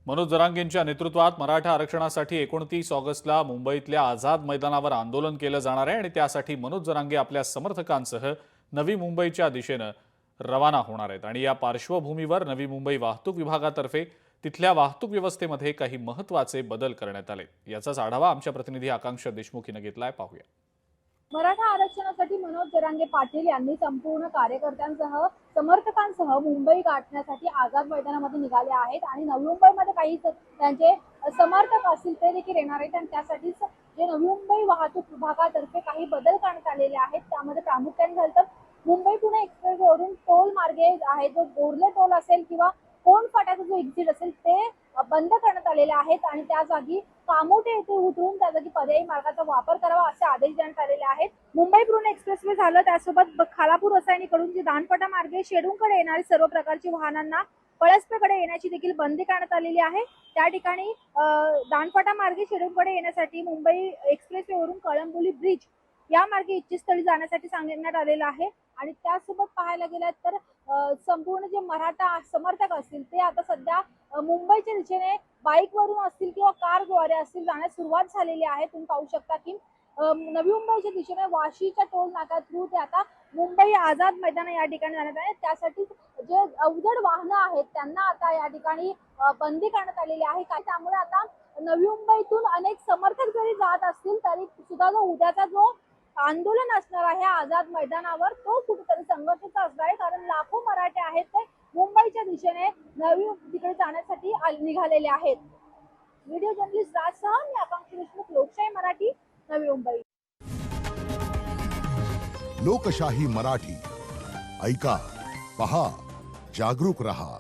मनोज जरांगेंच्या नेतृत्वात मराठा आरक्षणासाठी 29 ऑगस्टला मुंबईतल्या आझाद मैदानावर आंदोलन केलं जाणार आहे आणि त्यासाठी मनोज जरांगे आपल्या समर्थकांसह नवी मुंबईच्या दिशेने रवाना होणार आहेत। आणि या पार्श्वभूमीवर नवी मुंबई वाहतूक विभागातर्फे तिथल्या वाहतूक व्यवस्थेमध्ये काही महत्त्वाचे बदल करण्यात आले। याचाच आढावा आमच्या प्रतिनिधी आकांक्षा देशमुख हिने घेतलाय, पाहूया। मराठा आरक्षणासाठी मनोज जरांगे पाटील यांनी संपूर्ण कार्यकर्त्यांसह समर्थकांसह मुंबई गाठण्यासाठी आझाद मैदानामध्ये निघाले आहेत आणि नवी मुंबईमध्ये काही त्यांचे समर्थक असतील ते देखील येणार आहेत आणि त्यासाठीच जे नवी मुंबई वाहतूक विभागातर्फे काही बदल करण्यात आलेले आहेत। त्यामध्ये प्रामुख्याने झालं तर मुंबई पुणे एक्सप्रेसवरून टोल मार्गे आहे जो बोर्ले टोल असेल किंवा कोण फाट्याचा जो एक्झिट असेल ते बंद करण्यात आलेले आहेत आणि त्या जागी कामोठे येथे उतरून त्या जागी पर्यायी मार्गाचा वापर करावा असे आदेश देण्यात आलेले आहेत। मुंबई पुणे एक्सप्रेसवे झालं, त्यासोबत खालापूर रसायनीकडून जी दानपटा मार्गे शेडूंकडे येणारी सर्व प्रकारची वाहनांना पळसपेकडे येण्याची देखील बंदी करण्यात आलेली आहे। त्या ठिकाणी दानपटा मार्गे शेडूंकडे येण्यासाठी मुंबई एक्सप्रेसवेवरून कळंबोली ब्रिज या मार्गे इच्छितस्थळी जाण्यासाठी सांगण्यात आलेलं आहे। आणि त्यासोबत पाहायला गेलं तर संपूर्ण जे मराठा समर्थक असतील ते आता सध्या मुंबईच्या दिशेने बाईकवरून असतील किंवा कारद्वारे असतील जाण्यास सुरुवात झालेली आहे। तुम्ही पाहू शकता की नवी मुंबईच्या दिशेने वाशीच्या टोल नाका थ्रू ते आता मुंबई आझाद मैदान या ठिकाणी जाण्यात आहे। त्यासाठी जे अवजड वाहनं आहेत त्यांना आता या ठिकाणी बंदी करण्यात आलेली आहे। काय त्यामुळे आता नवी मुंबईतून अनेक समर्थक जरी जात असतील तरी सुद्धा जो उद्याचा जो आंदोलन असणार आहे आझाद मैदानावर तो कुठेतरी संघर्षाचा असणार आहे, कारण लाखो मराठे आहेत ते मुंबईच्या दिशेने नवी तिकडे जाण्यासाठी निघालेले आहेत। व्हिडिओ जर्नलिस्ट राजसह मी आकांक्षा देशमुख, लोकशाही मराठी, नवी मुंबई। लोकशाही मराठी ऐका, पहा, जागरूक रहा।